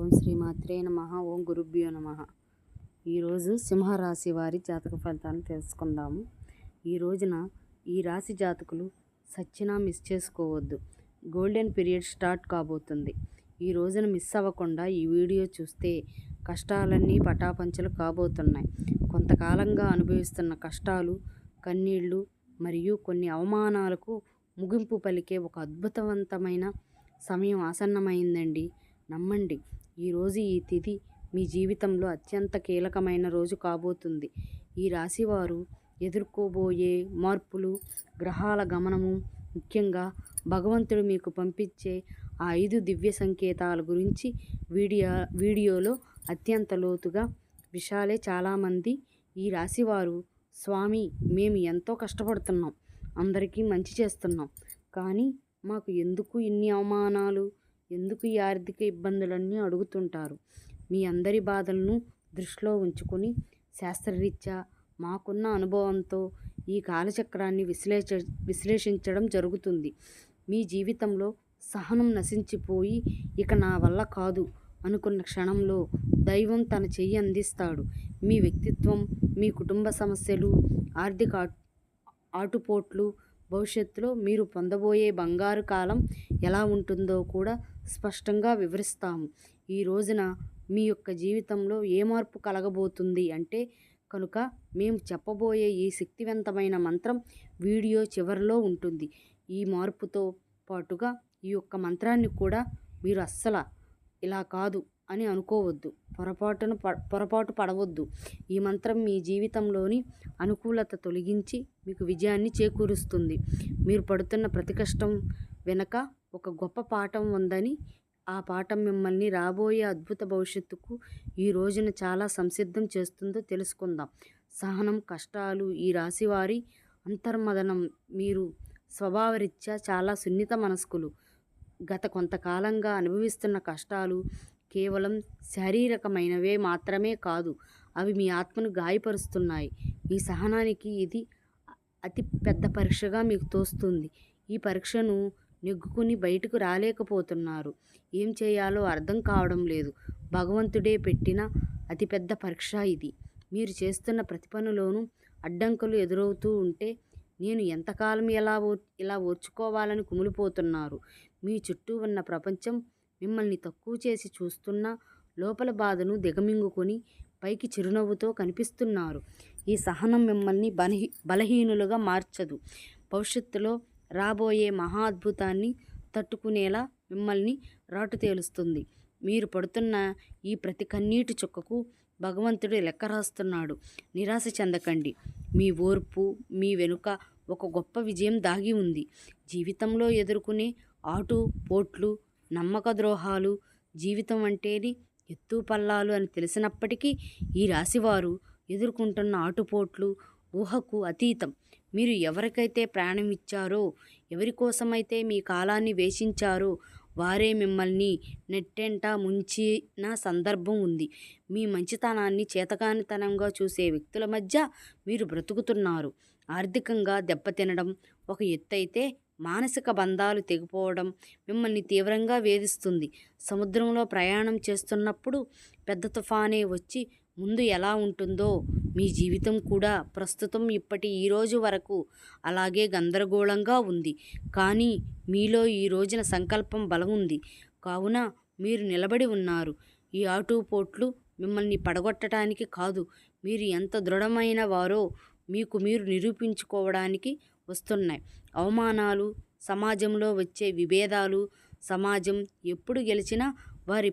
ఓం శ్రీమాత్రే నమః. ఓం గురుభ్యో నమః. ఈరోజు సింహరాశి వారి జాతక ఫలితాలను తెలుసుకుందాము. ఈ రోజున ఈ రాశి జాతకులు సచ్చినా మిస్ చేసుకోవద్దు. గోల్డెన్ పీరియడ్ స్టార్ట్ కాబోతుంది. ఈ రోజున మిస్ అవ్వకుండా ఈ వీడియో చూస్తే కష్టాలన్నీ పటాపంచలు కాబోతున్నాయి. కొంతకాలంగా అనుభవిస్తున్న కష్టాలు, కన్నీళ్లు మరియు కొన్ని అవమానాలకు ముగింపు పలికే ఒక అద్భుతవంతమైన సమయం ఆసన్నమైందండి. నమ్మండి, ఈరోజు ఈ తిథి మీ జీవితంలో అత్యంత కీలకమైన రోజు కాబోతుంది. ఈ రాశివారు ఎదుర్కోబోయే మార్పులు, గ్రహాల గమనము, ముఖ్యంగా భగవంతుడు మీకు పంపించే ఆ 5 దివ్య సంకేతాల గురించి వీడియోలో అత్యంత లోతుగా విషయాలే. చాలామంది ఈ రాశివారు, స్వామి మేము ఎంతో కష్టపడుతున్నాం, అందరికీ మంచి చేస్తున్నాం, కానీ మాకు ఎందుకు ఇన్ని అవమానాలు, ఎందుకు ఈ ఆర్థిక ఇబ్బందులన్నీ అడుగుతుంటారు. మీ అందరి బాధలను దృష్టిలో ఉంచుకొని శాస్త్రరీత్యా మాకున్న అనుభవంతో ఈ కాలచక్రాన్ని విశ్లేషించడం జరుగుతుంది. మీ జీవితంలో సహనం నశించిపోయి ఇక నా వల్ల కాదు అనుకున్న క్షణంలో దైవం తన చెయ్యి అందిస్తాడు. మీ వ్యక్తిత్వం, మీ కుటుంబ సమస్యలు, ఆర్థిక ఆటుపోట్లు, భవిష్యత్తులో మీరు పొందబోయే బంగారు కాలం ఎలా ఉంటుందో కూడా స్పష్టంగా వివరిస్తాము. ఈ రోజున మీ యొక్క జీవితంలో ఏ మార్పు కలగబోతుంది అంటే కనుక మేము చెప్పబోయే ఈ శక్తివంతమైన మంత్రం వీడియో చివరిలో ఉంటుంది. ఈ మార్పుతో పాటుగా ఈ యొక్క మంత్రాన్ని కూడా మీరు అస్సలు ఇలా కాదు అని అనుకోవద్దు, పొరపాటు పడవద్దు. ఈ మంత్రం మీ జీవితంలోని అనుకూలత తొలగించి మీకు విజయాన్ని చేకూరుస్తుంది. మీరు పడుతున్న ప్రతి కష్టం వెనక ఒక గొప్ప పాఠం ఉందని, ఆ పాఠం మిమ్మల్ని రాబోయే అద్భుత భవిష్యత్తుకు ఈ రోజున చాలా సంసిద్ధం చేస్తుందో తెలుసుకుందాం. సహనం, కష్టాలు ఈ రాశివారి అంతర్మదనం. మీరు స్వభావరీత్యా చాలా సున్నిత మనస్కులు. గత కొంతకాలంగా అనుభవిస్తున్న కష్టాలు కేవలం శారీరకమైనవే మాత్రమే కాదు, అవి మీ ఆత్మను గాయపరుస్తున్నాయి. మీ సహనానికి ఇది అతి పెద్ద పరీక్షగా మీకు తోస్తుంది. ఈ పరీక్షను నెగ్గుకుని బయటకు రాలేకపోతున్నారు. ఏం చేయాలో అర్థం కావడం లేదు. భగవంతుడే పెట్టిన అతిపెద్ద పరీక్ష ఇది. మీరు చేస్తున్న ప్రతి పనిలోనూ అడ్డంకులు ఎదురవుతూ ఉంటే నేను ఎంతకాలం ఇలా ఓర్చుకోవాలని కుమిలిపోతున్నారు. మీ చుట్టూ ఉన్న ప్రపంచం మిమ్మల్ని తక్కువ చేసి చూస్తున్నా లోపల బాధను దిగమింగుకొని పైకి చిరునవ్వుతో కనిపిస్తున్నారు. ఈ సహనం మిమ్మల్ని బలహీనులుగా మార్చదు. భవిష్యత్తులో రాబోయే మహా అద్భుతాన్ని తట్టుకునేలా మిమ్మల్ని రాటు తేలుస్తుంది. మీరు పడుతున్న ఈ ప్రతి కన్నీటి చుక్కకు భగవంతుడు లెక్క రాస్తున్నాడు. నిరాశ చెందకండి. మీ ఓర్పు, మీ వెనుక ఒక గొప్ప విజయం దాగి ఉంది. జీవితంలో ఎదుర్కొనే ఆటుపోట్లు, నమ్మక ద్రోహాలు, జీవితం అంటేది ఎత్తు పల్లాలు అని తెలిసినప్పటికీ ఈ రాశివారు ఎదుర్కొంటున్న ఆటుపోట్లు ఊహకు అతీతం. మీరు ఎవరికైతే ప్రాణం ఇచ్చారో, ఎవరి కోసమైతే మీ కాలాన్ని వేచించారో వారే మిమ్మల్ని నెట్టెంట ముంచిన సందర్భం ఉంది. మీ మంచితనాన్ని చేతకానితనంగా చూసే వ్యక్తుల మధ్య మీరు బ్రతుకుతున్నారు. ఆర్థికంగా దెబ్బతినడం ఒక ఎత్తైతే మానసిక బంధాలు తెగిపోవడం మిమ్మల్ని తీవ్రంగా వేధిస్తుంది. సముద్రంలో ప్రయాణం చేస్తున్నప్పుడు పెద్ద తుఫానే వచ్చి ముందు ఎలా ఉంటుందో మీ జీవితం కూడా ప్రస్తుతం ఈ రోజు వరకు అలాగే గందరగోళంగా ఉంది. కానీ మీలో ఈ రోజున సంకల్పం బలం ఉంది. కావున మీరు నిలబడి ఉన్నారు. ఈ ఆటుపోట్లు మిమ్మల్ని పడగొట్టడానికి కాదు, మీరు ఎంత దృఢమైన వారో మీకు మీరు నిరూపించుకోవడానికి వస్తున్నాయి. అవమానాలు, సమాజంలో వచ్చే విభేదాలు, సమాజం ఎప్పుడు గెలిచినా వారి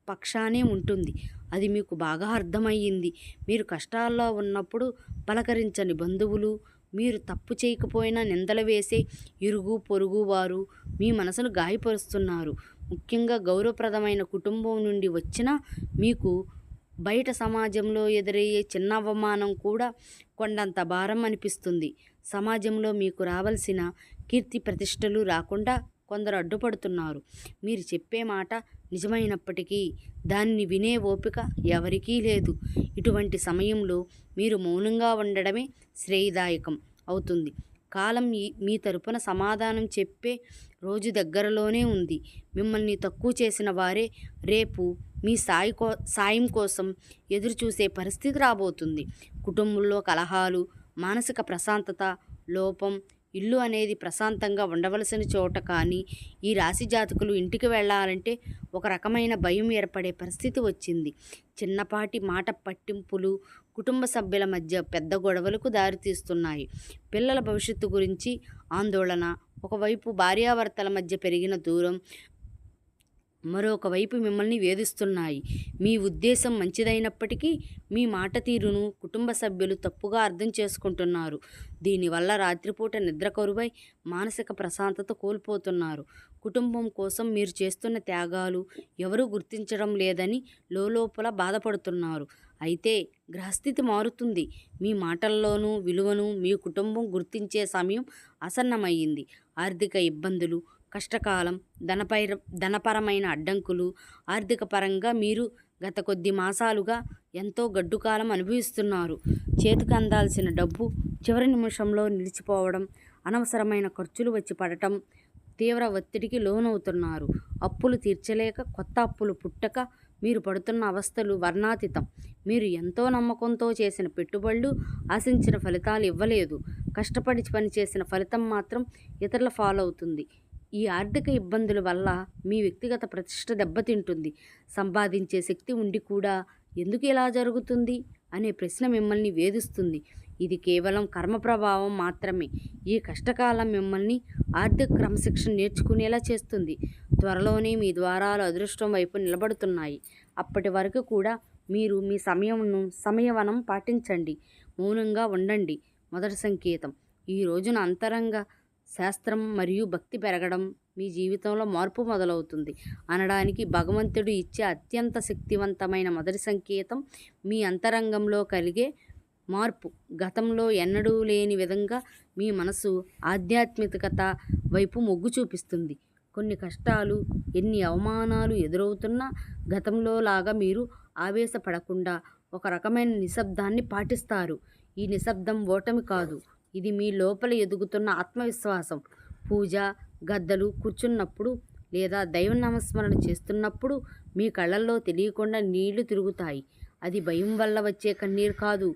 పక్షానే ఉంటుంది. అది మీకు బాగా అర్థమయ్యింది. మీరు కష్టాల్లో ఉన్నప్పుడు పలకరించని బంధువులు, మీరు తప్పు చేయకపోయినా నిందలు వేసే ఇరుగు పొరుగు వారు మీ మనసును గాయపరుస్తున్నారు. ముఖ్యంగా గౌరవప్రదమైన కుటుంబం నుండి వచ్చిన మీకు బయట సమాజంలో ఎదురయ్యే చిన్న అవమానం కూడా కొండంత భారం అనిపిస్తుంది. సమాజంలో మీకు రావాల్సిన కీర్తి ప్రతిష్టలు రాకుండా కొందరు అడ్డుపడుతున్నారు. మీరు చెప్పే మాట నిజమైనప్పటికీ దాన్ని వినే ఓపిక ఎవరికీ లేదు. ఇటువంటి సమయంలో మీరు మౌనంగా ఉండడమే శ్రేయదాయకం అవుతుంది. కాలం మీ తరపున సమాధానం చెప్పే రోజు దగ్గరలోనే ఉంది. మిమ్మల్ని తక్కువ చేసిన వారే రేపు మీ సాయం కోసం ఎదురుచూసే పరిస్థితి రాబోతుంది. కుటుంబంలో కలహాలు, మానసిక ప్రశాంతత లోపం, ఇల్లు అనేది ప్రశాంతంగా ఉండవలసిన చోట కానీ ఈ రాశి జాతకులు ఇంటికి వెళ్ళాలంటే ఒక రకమైన భయం ఏర్పడే పరిస్థితి వచ్చింది. చిన్నపాటి మాట పట్టింపులు కుటుంబ సభ్యుల మధ్య పెద్ద గొడవలకు దారితీస్తున్నాయి. పిల్లల భవిష్యత్తు గురించి ఆందోళన, ఒకవైపు భార్యాభర్తల మధ్య పెరిగిన దూరం, మరొక వైపు మిమ్మల్ని వేధిస్తున్నాయి. మీ ఉద్దేశం మంచిదైనప్పటికీ మీ మాట తీరును కుటుంబ సభ్యులు తప్పుగా అర్థం చేసుకుంటున్నారు. దీనివల్ల రాత్రిపూట నిద్ర కరువై మానసిక ప్రశాంతత కోల్పోతున్నారు. కుటుంబం కోసం మీరు చేస్తున్న త్యాగాలు ఎవరూ గుర్తించడం లేదని లోలోపల బాధపడుతున్నారు. అయితే గ్రహస్థితి మారుతుంది. మీ మాటల్లోనూ విలువను మీ కుటుంబం గుర్తించే సమయం ఆసన్నమయ్యింది. ఆర్థిక ఇబ్బందులు, కష్టకాలం, ధనపరమైన అడ్డంకులు, ఆర్థిక పరంగా మీరు గత కొద్ది మాసాలుగా ఎంతో గడ్డుకాలం అనుభవిస్తున్నారు. చేతికి అందాల్సిన డబ్బు చివరి నిమిషంలో నిలిచిపోవడం, అనవసరమైన ఖర్చులు వచ్చి పడటం, తీవ్ర ఒత్తిడికి లోనవుతున్నారు. అప్పులు తీర్చలేక కొత్త అప్పులు పుట్టక మీరు పడుతున్న అవస్థలు వర్ణాతీతం. మీరు ఎంతో నమ్మకంతో చేసిన పెట్టుబడులు ఆశించిన ఫలితాలు ఇవ్వలేదు. కష్టపడి పనిచేసిన ఫలితం మాత్రం ఇతరుల ఫాలో అవుతుంది. ఈ ఆర్థిక ఇబ్బందుల వల్ల మీ వ్యక్తిగత ప్రతిష్ట దెబ్బతింటుంది. సంపాదించే శక్తి ఉండి కూడా ఎందుకు ఇలా జరుగుతుంది అనే ప్రశ్న మిమ్మల్ని వేధిస్తుంది. ఇది కేవలం కర్మ ప్రభావం మాత్రమే. ఈ కష్టకాలం మిమ్మల్ని ఆర్థిక క్రమశిక్షణ నేర్చుకునేలా చేస్తుంది. త్వరలోనే మీ ద్వారాలు అదృష్టం వైపు నిలబడుతున్నాయి. అప్పటి వరకు కూడా మీరు మీ సమయవనం పాటించండి. మౌనంగా ఉండండి. మొదటి సంకేతం, ఈ రోజున అంతరంగ శాస్త్రం మరియు భక్తి పెరగడం, మీ జీవితంలో మార్పు మొదలవుతుంది అనడానికి భగవంతుడు ఇచ్చే అత్యంత శక్తివంతమైన మొదటి సంకేతం మీ అంతరంగంలో కలిగే మార్పు. గతంలో ఎన్నడూ లేని విధంగా మీ మనసు ఆధ్యాత్మికత వైపు మొగ్గు చూపిస్తుంది. కొన్ని కష్టాలు, ఎన్ని అవమానాలు ఎదురవుతున్నా గతంలో లాగా మీరు ఆవేశపడకుండా ఒక రకమైన నిశ్శబ్దాన్ని పాటిస్తారు. ఈ నిశ్శబ్దం ఓటమి కాదు, ఇది మీ లోపల ఎదుగుతున్న ఆత్మవిశ్వాసం. పూజ గద్దలు కూర్చున్నప్పుడు లేదా దైవ నామస్మరణ చేస్తున్నప్పుడు మీ కళ్ళల్లో తెలియకుండా నీళ్లు తిరుగుతాయి. అది భయం వల్ల వచ్చే కన్నీరు కాదు,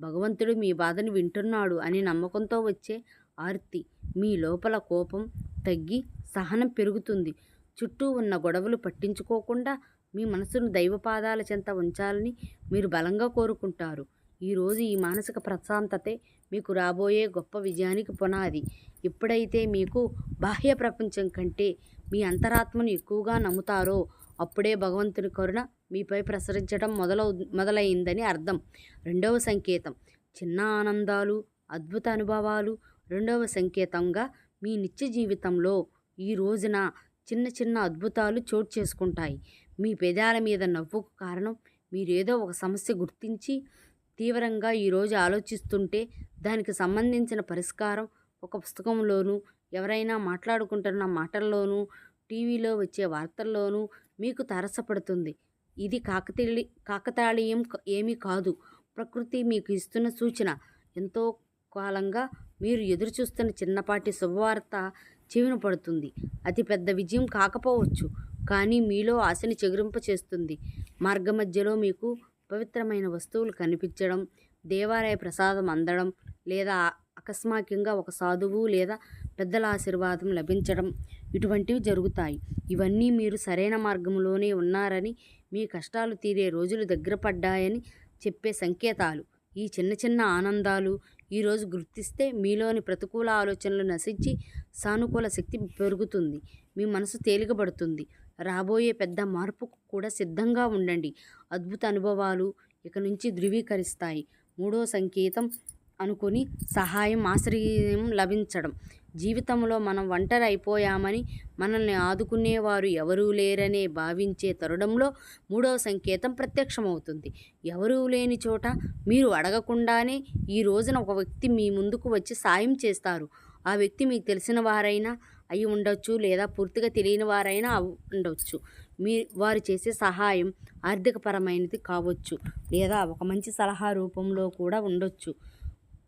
భగవంతుడు మీ బాధను వింటున్నాడు అనే నమ్మకంతో వచ్చే ఆర్తి. మీ లోపల కోపం తగ్గి సహనం పెరుగుతుంది. చుట్టూ ఉన్న గొడవలు పట్టించుకోకుండా మీ మనసును దైవపాదాల చెంత ఉంచాలని మీరు బలంగా కోరుకుంటారు. ఈరోజు ఈ మానసిక ప్రశాంతతే మీకు రాబోయే గొప్ప విజయానికి పునాది. ఎప్పుడైతే మీకు బాహ్య ప్రపంచం కంటే మీ అంతరాత్మను ఎక్కువగా నమ్ముతారో అప్పుడే భగవంతుని కరుణ మీపై ప్రసరించడం మొదలైందని అర్థం. రెండవ సంకేతం, చిన్న ఆనందాలు, అద్భుత అనుభవాలు. రెండవ సంకేతంగా మీ నిత్య జీవితంలో ఈ రోజున చిన్న చిన్న అద్భుతాలు చోటు చేసుకుంటాయి. మీ పెదాల మీద నవ్వుకు కారణం మీరేదో ఒక సమస్య గుర్తించి తీవ్రంగా ఈరోజు ఆలోచిస్తుంటే దానికి సంబంధించిన పరిష్కారం ఒక పుస్తకంలోనూ, ఎవరైనా మాట్లాడుకుంటున్న మాటల్లోనూ, టీవీలో వచ్చే వార్తల్లోనూ మీకు తారసపడుతుంది. ఇది కాకతాళీయం ఏమీ కాదు, ప్రకృతి మీకు ఇస్తున్న సూచన. ఎంతో కాలంగా మీరు ఎదురుచూస్తున్న చిన్నపాటి శుభవార్త చెవిన పడుతుంది. అతి పెద్ద విజయం కాకపోవచ్చు, కానీ మీలో ఆశని చెగురింప చేస్తుంది. మార్గమధ్యలో మీకు పవిత్రమైన వస్తువులు కనిపించడం, దేవాలయ ప్రసాదం అందడం, లేదా అకస్మాత్తుగా ఒక సాధువు లేదా పెద్దల ఆశీర్వాదం లభించడం, ఇటువంటివి జరుగుతాయి. ఇవన్నీ మీరు సరైన మార్గంలోనే ఉన్నారని, మీ కష్టాలు తీరే రోజులు దగ్గర పడ్డాయని చెప్పే సంకేతాలు. ఈ చిన్న చిన్న ఆనందాలు ఈరోజు గుర్తిస్తే మీలోని ప్రతికూల ఆలోచనలు నశించి సానుకూల శక్తి పెరుగుతుంది. మీ మనసు తేలికబడుతుంది. రాబోయే పెద్ద మార్పుకు కూడా సిద్ధంగా ఉండండి. అద్భుత అనుభవాలు ఇక నుంచి ధృవీకరిస్తాయి. మూడో సంకేతం అనుకుని సహాయం, ఆశ్రయం లభించడం. జీవితంలో మనం ఒంటరి అయిపోయామని, మనల్ని ఆదుకునేవారు ఎవరూ లేరనే భావించే తరుణంలో మూడవ సంకేతం ప్రత్యక్షమవుతుంది. ఎవరూ లేని చోట మీరు అడగకుండానే ఈ రోజున ఒక వ్యక్తి మీ ముందుకు వచ్చి సాయం చేస్తారు. ఆ వ్యక్తి మీకు తెలిసిన వారైనా అయి ఉండొచ్చు, లేదా పూర్తిగా తెలియని వారైనా ఉండొచ్చు. వారు చేసే సహాయం ఆర్థికపరమైనది కావచ్చు, లేదా ఒక మంచి సలహా రూపంలో కూడా ఉండొచ్చు.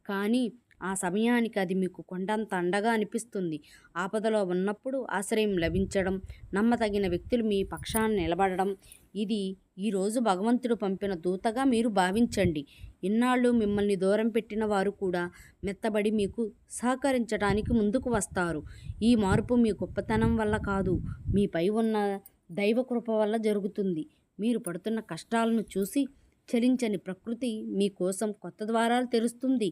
కానీ ఆ సమయానికి అది మీకు కొండంత అండగా అనిపిస్తుంది. ఆపదలో ఉన్నప్పుడు ఆశ్రయం లభించడం, నమ్మతగిన వ్యక్తులు మీ పక్షాన నిలబడడం, ఇది ఈరోజు భగవంతుడు పంపిన దూతగా మీరు భావించండి. ఇన్నాళ్ళు మిమ్మల్ని దూరం పెట్టిన వారు కూడా మెత్తబడి మీకు సహకరించడానికి ముందుకు వస్తారు. ఈ మార్పు మీ గొప్పతనం వల్ల కాదు, మీపై ఉన్న దైవ కృప వల్ల జరుగుతుంది. మీరు పడుతున్న కష్టాలను చూసి చలించని ప్రకృతి మీకోసం కొత్త ద్వారాలు తెరుస్తుంది.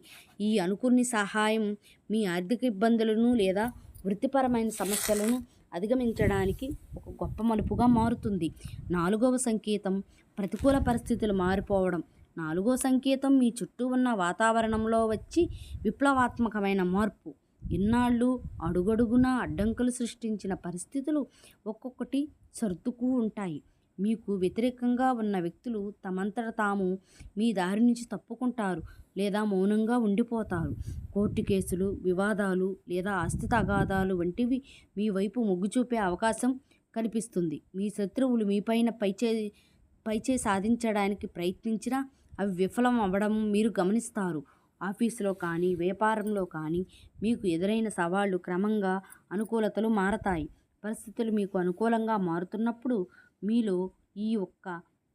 ఈ అనుకుని సహాయం మీ ఆర్థిక ఇబ్బందులను లేదా వృత్తిపరమైన సమస్యలను అధిగమించడానికి ఒక గొప్ప మలుపుగా మారుతుంది. 4వ సంకేతం ప్రతికూల పరిస్థితులు మారిపోవడం. 4వ సంకేతం మీ చుట్టూ ఉన్న వాతావరణంలో వచ్చి విప్లవాత్మకమైన మార్పు. ఇన్నాళ్ళు అడుగడుగునా అడ్డంకులు సృష్టించిన పరిస్థితులు ఒక్కొక్కటి సర్దుకు ఉంటాయి. మీకు వ్యతిరేకంగా ఉన్న వ్యక్తులు తమంతట తాము మీ దారి నుంచి తప్పుకుంటారు లేదా మౌనంగా ఉండిపోతారు. కోర్టు కేసులు, వివాదాలు లేదా ఆస్తి తగాదాలు వంటివి మీ వైపు మొగ్గు చూపే అవకాశం కనిపిస్తుంది. మీ శత్రువులు మీపైన పైచే సాధించడానికి ప్రయత్నించినా అవి విఫలం అవ్వడం మీరు గమనిస్తారు. ఆఫీసులో కానీ వ్యాపారంలో కానీ మీకు ఎదురైన సవాళ్లు క్రమంగా అనుకూలతలు మారతాయి. పరిస్థితులు మీకు అనుకూలంగా మారుతున్నప్పుడు మీలో ఈ ఒక్క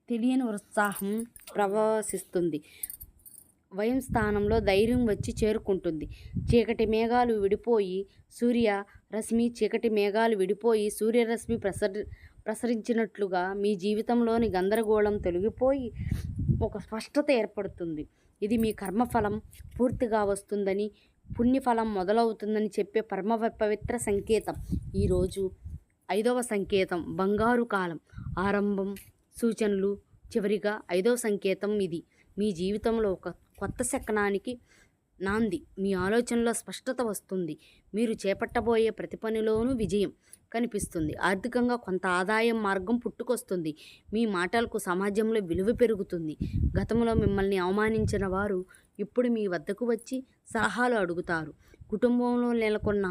తెలియని ఉత్సాహం ప్రవశిస్తుంది. వయం స్థానంలో ధైర్యం వచ్చి చేరుకుంటుంది. చీకటి మేఘాలు విడిపోయి సూర్యరశ్మి ప్రసరించినట్లుగా మీ జీవితంలోని గందరగోళం తొలగిపోయి ఒక స్పష్టత ఏర్పడుతుంది. ఇది మీ కర్మఫలం పూర్తిగా వస్తుందని, పుణ్యఫలం మొదలవుతుందని చెప్పే పవిత్ర సంకేతం. ఈరోజు 5వ సంకేతం బంగారు కాలం ఆరంభం సూచనలు. చివరిగా 5వ సంకేతం ఇది మీ జీవితంలో ఒక కొత్త శకనానికి నాంది. మీ ఆలోచనలో స్పష్టత వస్తుంది. మీరు చేపట్టబోయే ప్రతి పనిలోనూ విజయం కనిపిస్తుంది. ఆర్థికంగా కొంత ఆదాయం మార్గం పుట్టుకొస్తుంది. మీ మాటలకు సమాజంలో విలువ పెరుగుతుంది. గతంలో మిమ్మల్ని అవమానించిన వారు ఇప్పుడు మీ వద్దకు వచ్చి సలహాలు అడుగుతారు. కుటుంబంలో నెలకొన్న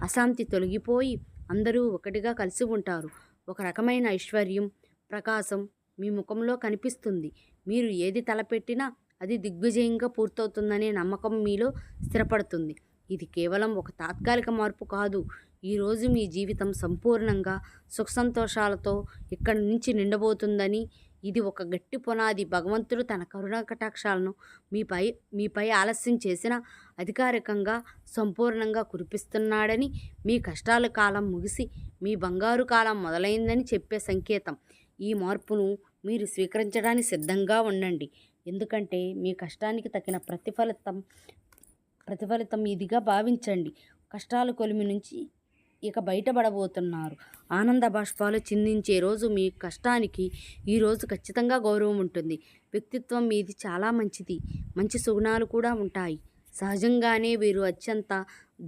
అశాంతి తొలగిపోయి అందరూ ఒకటిగా కలిసి ఉంటారు. ఒక రకమైన ఐశ్వర్యం, ప్రకాశం మీ ముఖంలో కనిపిస్తుంది. మీరు ఏది తలపెట్టినా అది దిగ్విజయంగా పూర్తవుతుందనే నమ్మకం మీలో స్థిరపడుతుంది. ఇది కేవలం ఒక తాత్కాలిక మార్పు కాదు. ఈరోజు మీ జీవితం సంపూర్ణంగా సుఖ సంతోషాలతో ఇక్కడి నుంచి నిండబోతుందని, ఇది ఒక గట్టి పునాది. భగవంతుడు తన కరుణా కటాక్షాలను మీపై ఆలస్యం చేసిన అధికారికంగా సంపూర్ణంగా కురిపిస్తున్నాడని, మీ కష్టాల కాలం ముగిసి మీ బంగారు కాలం మొదలైందని చెప్పే సంకేతం. ఈ మార్పును మీరు స్వీకరించడానికి సిద్ధంగా ఉండండి. ఎందుకంటే మీ కష్టానికి తగిన ప్రతిఫలితం ఇదిగా భావించండి. కష్టాల కొలిమి నుంచి ఇక బయటపడబోతున్నారు. ఆనంద బాష్పాలు చిందించే రోజు. మీ కష్టానికి ఈరోజు ఖచ్చితంగా గౌరవం ఉంటుంది. వ్యక్తిత్వం మీది చాలా మంచిది. మంచి సుగుణాలు కూడా ఉంటాయి. సహజంగానే వీరు అత్యంత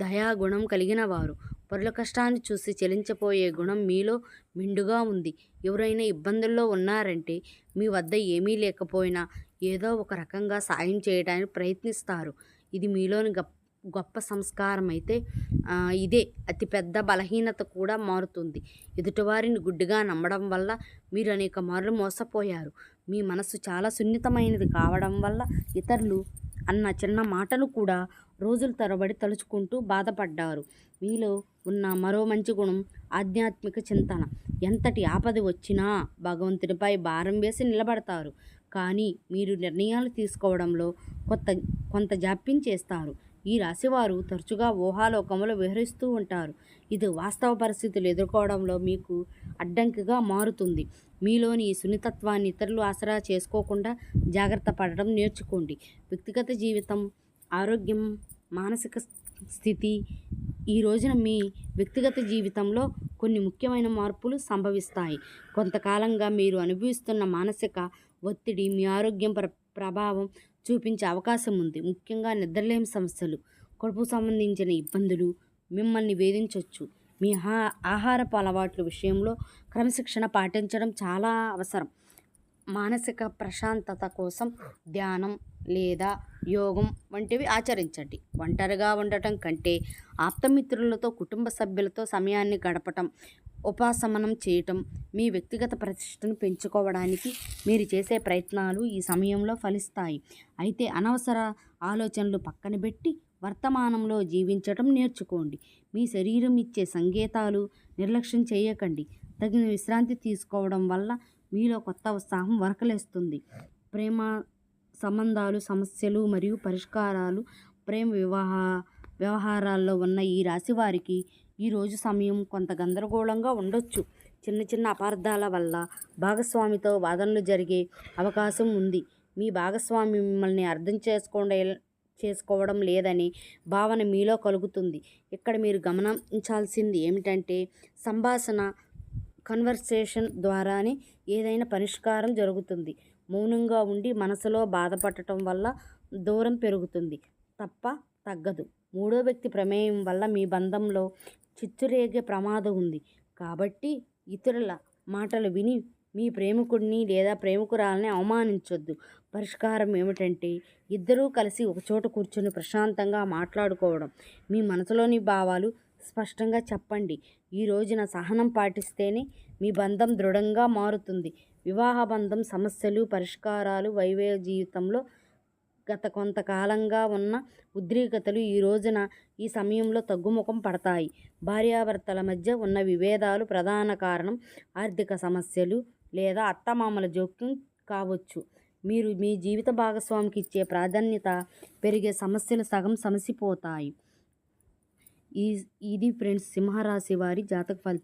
దయాగుణం కలిగిన వారు. పరుల కష్టాన్ని చూసి చెలించిపోయే గుణం మీలో మెండుగా ఉంది. ఎవరైనా ఇబ్బందుల్లో ఉన్నారంటే మీ వద్ద ఏమీ లేకపోయినా ఏదో ఒక రకంగా సాయం చేయడానికి ప్రయత్నిస్తారు. ఇది మీలోని గొప్ప సంస్కారం అయితే ఇదే అతిపెద్ద బలహీనత కూడా మారుతుంది. ఎదుటివారిని గుడ్డిగా నమ్మడం వల్ల మీరు అనేక మార్లు మోసపోయారు. మీ మనసు చాలా సున్నితమైనది కావడం వల్ల ఇతరులు అన్న చిన్న మాటను కూడా రోజుల తరబడి తలుచుకుంటూ బాధపడ్డారు. మీలో ఉన్న మరో మంచి గుణం ఆధ్యాత్మిక చింతన. ఎంతటి ఆపద వచ్చినా భగవంతుడిపై భారం వేసి నిలబడతారు. కానీ మీరు నిర్ణయాలు తీసుకోవడంలో కొంత జాప్యం చేస్తారు. ఈ రాశివారు తరచుగా ఊహాలోకంలో విహరిస్తూ ఉంటారు. ఇది వాస్తవ పరిస్థితులు ఎదుర్కోవడంలో మీకు అడ్డంకిగా మారుతుంది. మీలోని ఈ సున్నితత్వాన్ని ఇతరులు ఆసరా చేసుకోకుండా జాగ్రత్త పడడం నేర్చుకోండి. వ్యక్తిగత జీవితం, ఆరోగ్యం, మానసిక స్థితి. ఈ రోజున మీ వ్యక్తిగత జీవితంలో కొన్ని ముఖ్యమైన మార్పులు సంభవిస్తాయి. కొంతకాలంగా మీరు అనుభవిస్తున్న మానసిక ఒత్తిడి మీ ఆరోగ్యం ప్రభావం చూపించే అవకాశం ఉంది. ముఖ్యంగా నిద్రలేమి సమస్యలు, కడుపు సంబంధించిన ఇబ్బందులు మిమ్మల్ని వేధించవచ్చు. మీ ఆహారపు అలవాట్ల విషయంలో క్రమశిక్షణ పాటించడం చాలా అవసరం. మానసిక ప్రశాంతత కోసం ధ్యానం లేదా యోగం వంటివి ఆచరించండి. ఒంటరిగా ఉండటం కంటే ఆప్తమిత్రులతో, కుటుంబ సభ్యులతో సమయాన్ని గడపటం, ఉపశమనం చేయటం, మీ వ్యక్తిగత ప్రతిష్టను పెంచుకోవడానికి మీరు చేసే ప్రయత్నాలు ఈ సమయంలో ఫలిస్తాయి. అయితే అనవసర ఆలోచనలు పక్కన పెట్టి వర్తమానంలో జీవించటం నేర్చుకోండి. మీ శరీరం ఇచ్చే సంకేతాలు నిర్లక్ష్యం చేయకండి. తగిన విశ్రాంతి తీసుకోవడం వల్ల మీలో కొత్త ఉత్సాహం వరకలేస్తుంది. ప్రేమ సంబంధాలు, సమస్యలు మరియు పరిష్కారాలు, ప్రేమ వ్యవహారాల్లో ఉన్న ఈ రాశి వారికి ఈరోజు సమయం కొంత గందరగోళంగా ఉండొచ్చు. చిన్న చిన్న అపార్థాల వల్ల భాగస్వామితో వాదనలు జరిగే అవకాశం ఉంది. మీ భాగస్వామి మిమ్మల్ని అర్థం చేసుకోవడం లేదని భావన మీలో కలుగుతుంది. ఇక్కడ మీరు గమనించాల్సింది ఏమిటంటే, కన్వర్సేషన్ ద్వారానే ఏదైనా పరిష్కారం జరుగుతుంది. మౌనంగా ఉండి మనసులో బాధపడటం వల్ల దూరం పెరుగుతుంది తప్ప తగ్గదు. మూడో వ్యక్తి ప్రమేయం వల్ల మీ బంధంలో చిచ్చురేగే ప్రమాదం ఉంది. కాబట్టి ఇతరుల మాటలు విని మీ ప్రేమికుడిని లేదా ప్రేమికురాలని అవమానించొద్దు. పరిష్కారం ఏమిటంటే, ఇద్దరూ కలిసి ఒకచోట కూర్చొని ప్రశాంతంగా మాట్లాడుకోవడం. మీ మనసులోని భావాలు స్పష్టంగా చెప్పండి. ఈ రోజున సహనం పాటిస్తేనే మీ బంధం దృఢంగా మారుతుంది. వివాహ బంధం సమస్యలు, పరిష్కారాలు, వైవాహిక జీవితంలో గత కొంతకాలంగా ఉన్న ఉద్రిక్తతలు ఈ సమయంలో తగ్గుముఖం పడతాయి. భార్యాభర్తల మధ్య ఉన్న విభేదాలు ప్రధాన కారణం ఆర్థిక సమస్యలు లేదా అత్తమామల జోక్యం కావచ్చు. మీరు మీ జీవిత భాగస్వామికి ఇచ్చే ప్రాధాన్యత పెరిగే సమస్యలు సగం సమసిపోతాయి. ఇది ఫ్రెండ్స్ సింహరాశి వారి జాతక ఫలితం.